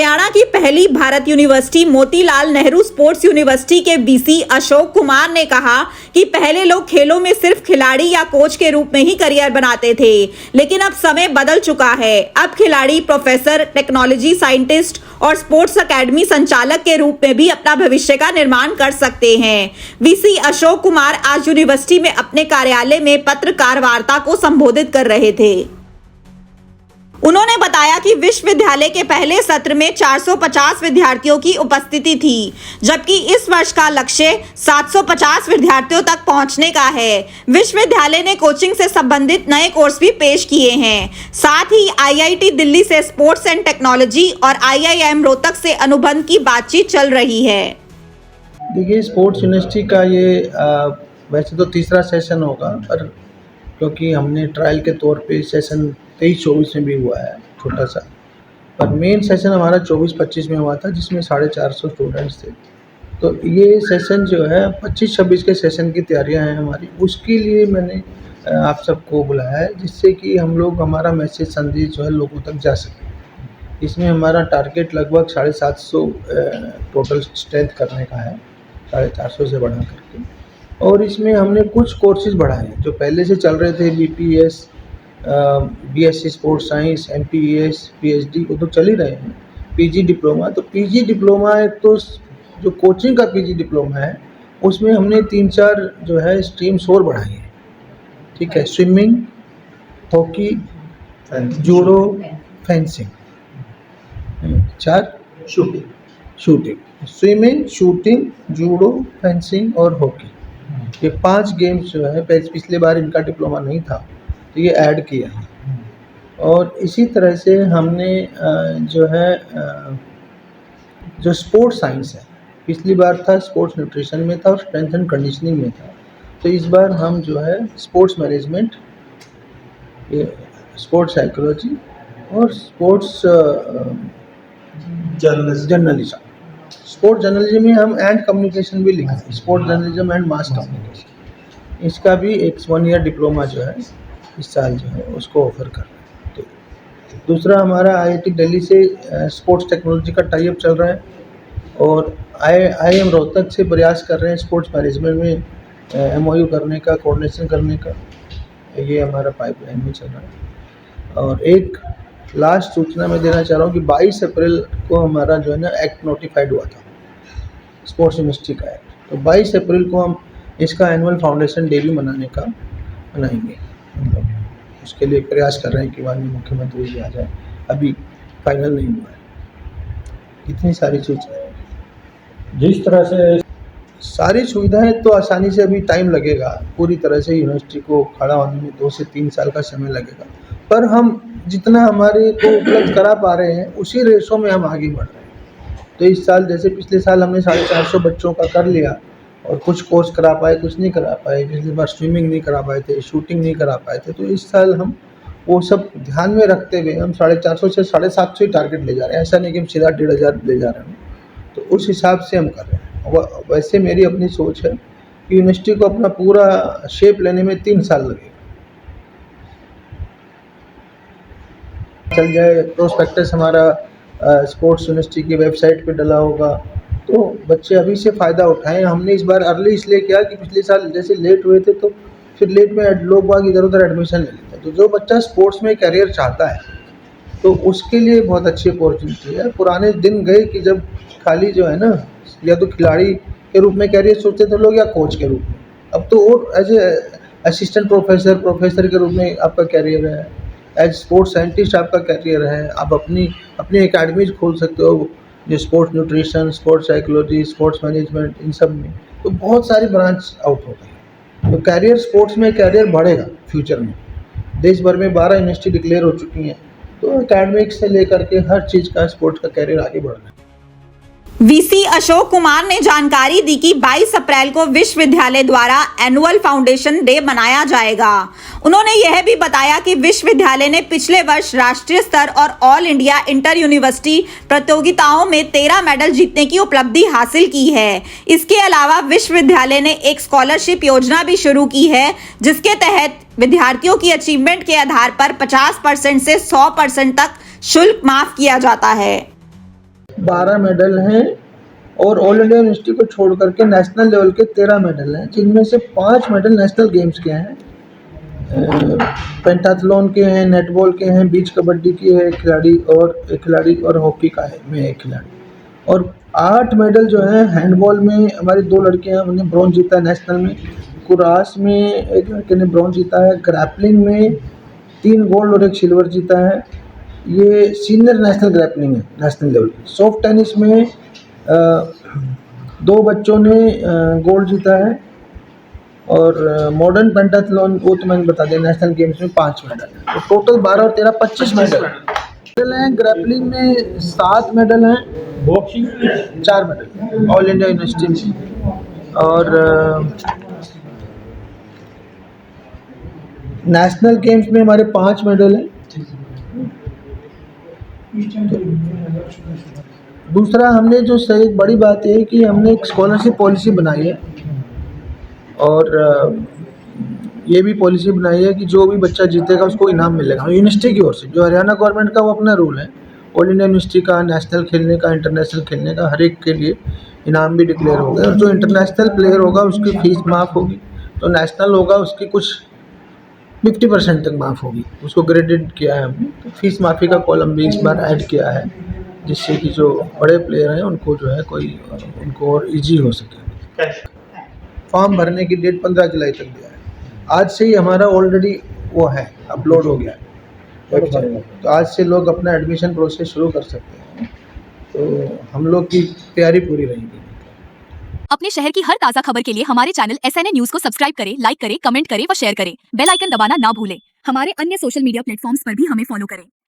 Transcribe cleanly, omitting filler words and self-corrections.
हरियाणा की पहली Bharat university Motilal Nehru sports university के वीसी अशोक कुमार ने कहा कि पहले लोग खेलों में सिर्फ खिलाड़ी या कोच के रूप में ही करियर बनाते थे, लेकिन अब समय बदल चुका है। अब खिलाड़ी, प्रोफेसर, टेक्नोलॉजी साइंटिस्ट और स्पोर्ट्स अकेडमी संचालक के रूप में भी अपना भविष्य का निर्माण कर सकते हैं। वीसी अशोक कुमार आज यूनिवर्सिटी में अपने कार्यालय में पत्रकार वार्ता को संबोधित कर रहे थे। उन्होंने बताया कि विश्वविद्यालय के पहले सत्र में 450 विद्यार्थियों की उपस्थिति थी, जबकि इस वर्ष का लक्ष्य 750 विद्यार्थियों तक पहुंचने का है। विश्वविद्यालय ने कोचिंग से संबंधित नए कोर्स भी पेश किए हैं। साथ ही आईआईटी दिल्ली से स्पोर्ट्स एंड टेक्नोलॉजी और आईआईएम रोहतक से अनुबंध की बातचीत चल रही है। देखिए, स्पोर्ट्स यूनिवर्सिटी का ये वैसे तो तीसरा सेशन होगा, पर क्योंकि हमने ट्रायल के तौर पे सेशन 23-24 में भी हुआ है छोटा सा, पर मेन सेशन हमारा 24-25 में हुआ था, जिसमें 450 स्टूडेंट्स थे। तो ये सेशन जो है 25-26 के सेशन की तैयारियां हैं हमारी, उसके लिए मैंने आप सबको बुलाया है, जिससे कि हम लोग हमारा मैसेज संदेश जो है लोगों तक जा सके। इसमें हमारा टारगेट लगभग 750 टोटल स्ट्रेंथ करने का है, 450 से बढ़ा करके। और इसमें हमने कुछ कोर्सेज बढ़ाए हैं जो पहले से चल रहे थे, BPS, BSc sports science, MPS, PhD को तो चल ही रहे हैं। पीजी डिप्लोमा, तो पीजी डिप्लोमा एक तो जो कोचिंग का पीजी डिप्लोमा है, उसमें हमने 3-4 जो है स्ट्रीम्स और बढ़ाई हैं। ठीक है, swimming, hockey, judo, fencing, 4 shooting, swimming, shooting, judo, fencing और हॉकी, ये 5 गेम्स जो है पिछले बार इनका डिप्लोमा नहीं था, तो ये ऐड किया है। और इसी तरह से हमने जो है जो स्पोर्ट्स साइंस है, पिछली बार था स्पोर्ट्स न्यूट्रिशन में था और स्ट्रेंथ एंड कंडीशनिंग में था, तो इस बार हम जो है स्पोर्ट्स मैनेजमेंट, स्पोर्ट्स साइकोलॉजी और स्पोर्ट्स जर्नलिज्म, स्पोर्ट्स जर्नलिज्म में हम एंड कम्युनिकेशन भी लिखा है, sports journalism and mass communication, इसका भी एक 1 ईयर डिप्लोमा जो है इस साल जो है उसको ऑफर कर रहे हैं। तो दूसरा हमारा आईआईटी दिल्ली से स्पोर्ट्स टेक्नोलॉजी का टाई अप चल रहा है, और आईआईएम रोहतक से प्रयास कर रहे हैं स्पोर्ट्स मैनेजमेंट में एमओयू करने का, कोऑर्डिनेशन करने का, ये हमारा पाइपलाइन में चल रहा है। और एक लास्ट सूचना मैं देना चाह रहा हूँ कि 22 अप्रैल को हमारा जो है ना एक्ट नोटिफाइड हुआ था, स्पोर्ट्स यूनिवर्सिटी का एक्ट, तो 22 अप्रैल को हम इसका एनुअल फाउंडेशन डे भी मनाएंगे। उसके लिए प्रयास कर रहे हैं कि माननीय मुख्यमंत्री जी आ जाए, अभी फाइनल नहीं हुआ है। इतनी सारी सूचनाएं, जिस तरह से सारी सुविधाएं, तो आसानी से अभी टाइम लगेगा, पूरी तरह से यूनिवर्सिटी को खड़ा होने में 2 से 3 साल का समय लगेगा, पर हम जितना हमारे को उपलब्ध करा पा रहे हैं उसी रेशो में हम आगे बढ़ रहे हैं। तो इस साल जैसे पिछले साल हमने 450 बच्चों का कर लिया, और कुछ कोर्स करा पाए, कुछ नहीं करा पाए, पिछली बार स्विमिंग नहीं करा पाए थे, शूटिंग नहीं करा पाए थे, तो इस साल हम वो सब ध्यान में रखते हुए हम 450 से 750 ही टारगेट ले जा रहे हैं। ऐसा नहीं कि हम सीधा 1500 ले जा रहे हैं, तो उस हिसाब से हम कर रहे हैं। वैसे मेरी अपनी सोच है कि यूनिवर्सिटी को अपना पूरा शेप लेने में 3 साल लगेगा। चल जाए, प्रोस्पेक्टस हमारा स्पोर्ट्स यूनिवर्सिटी की वेबसाइट पे डला होगा, तो बच्चे अभी से फ़ायदा उठाएं। हमने इस बार अर्ली इसलिए किया कि पिछले साल जैसे लेट हुए थे, तो फिर लेट में लोग बाग इधर उधर एडमिशन ले लेते हैं। तो जो बच्चा स्पोर्ट्स में करियर चाहता है, तो उसके लिए बहुत अच्छी अपॉर्चुनिटी है। पुराने दिन गए कि जब खाली जो है ना, या तो खिलाड़ी के रूप में करियर सोचते थे लोग, या कोच के रूप में। अब तो और एज ए असिस्टेंट प्रोफेसर के रूप में आपका करियर है, एज स्पोर्ट्स साइंटिस्ट आपका करियर है। आप अपनी एकेडमीज खोल सकते हो, जो sports nutrition, sports psychology, sports management, इन सब में तो बहुत सारी ब्रांच आउट हो गई। तो कैरियर, स्पोर्ट्स में कैरियर बढ़ेगा फ्यूचर में। देश भर में 12 यूनिवर्सिटी डिक्लेयर हो चुकी हैं, तो एकेडमिक्स से लेकर के हर चीज़ का स्पोर्ट्स का कैरियर आगे बढ़ रहा है। वीसी अशोक कुमार ने जानकारी दी कि 22 अप्रैल को विश्वविद्यालय द्वारा एनुअल फाउंडेशन डे मनाया जाएगा। उन्होंने यह भी बताया कि विश्वविद्यालय ने पिछले वर्ष राष्ट्रीय स्तर और ऑल इंडिया इंटर यूनिवर्सिटी प्रतियोगिताओं में 13 मेडल जीतने की उपलब्धि हासिल की है। इसके अलावा विश्वविद्यालय ने एक स्कॉलरशिप योजना भी शुरू की है, जिसके तहत विद्यार्थियों की अचीवमेंट के आधार पर 50% से 100% तक शुल्क माफ किया जाता है। 12 मेडल हैं और ऑल इंडिया यूनिवर्सिटी को छोड़ करके नेशनल लेवल के 13 मेडल हैं, जिनमें से 5 मेडल नेशनल गेम्स के हैं। पेंटाथलॉन के हैं, नेटबॉल के हैं, बीच कबड्डी की है एक खिलाड़ी और हॉकी का है मैं एक खिलाड़ी। और 8 मेडल जो हैं हैंडबॉल में हमारी 2 लड़कियां, उन्होंने ब्रॉन्ज जीता है नेशनल में। कुरास में एक लड़के ने ब्रॉन्ज जीता है। ग्रैपलिंग में 3 गोल्ड और 1 सिल्वर जीता है। ये सीनियर नेशनल ग्रैपलिंग है नेशनल लेवल की। सॉफ्ट टेनिस में 2 बच्चों ने गोल्ड जीता है। और मॉडर्न पेंटाथलॉन वो तो मैंने बता दिया, नेशनल गेम्स में 5 मेडल है। तो टोटल 12 और 13 25 मेडल हैं। ग्रैपलिंग में 7 मेडल हैं, boxing 4 medal all India university में। और नेशनल गेम्स में हमारे 5 मेडल हैं। दूसरा, हमने जो सही बड़ी बात है कि हमने एक स्कॉलरशिप पॉलिसी बनाई है और ये भी पॉलिसी बनाई है कि जो भी बच्चा जीतेगा उसको इनाम मिलेगा यूनिवर्सिटी की ओर से। जो हरियाणा गवर्नमेंट का वो अपना रूल है, ऑल इंडिया यूनिवर्सिटी का, नेशनल खेलने का, इंटरनेशनल खेलने का, हर एक के लिए इनाम भी डिक्लेयर होगा। और जो इंटरनेशनल प्लेयर होगा उसकी फ़ीस माफ़ होगी, तो नेशनल होगा उसकी कुछ 50% तक माफ़ होगी। उसको ग्रेडेड किया है हमने, तो फीस माफ़ी का कॉलम भी इस बार ऐड किया है, जिससे कि जो बड़े प्लेयर हैं उनको जो है उनको और ईजी हो सके। फॉर्म भरने की डेट 15 जुलाई तक दिया है। आज से ही हमारा ऑलरेडी वो है, अपलोड हो गया है वेबसाइट, तो आज से लोग अपना एडमिशन प्रोसेस शुरू कर सकते हैं। तो हम लोग की तैयारी पूरी रहेगी। अपने शहर की हर ताजा खबर के लिए हमारे चैनल SNA न्यूज को सब्सक्राइब करें, लाइक करें, कमेंट करें व शेयर करें। बेल आइकन दबाना ना भूलें। हमारे अन्य सोशल मीडिया प्लेटफॉर्म्स पर भी हमें फॉलो करें।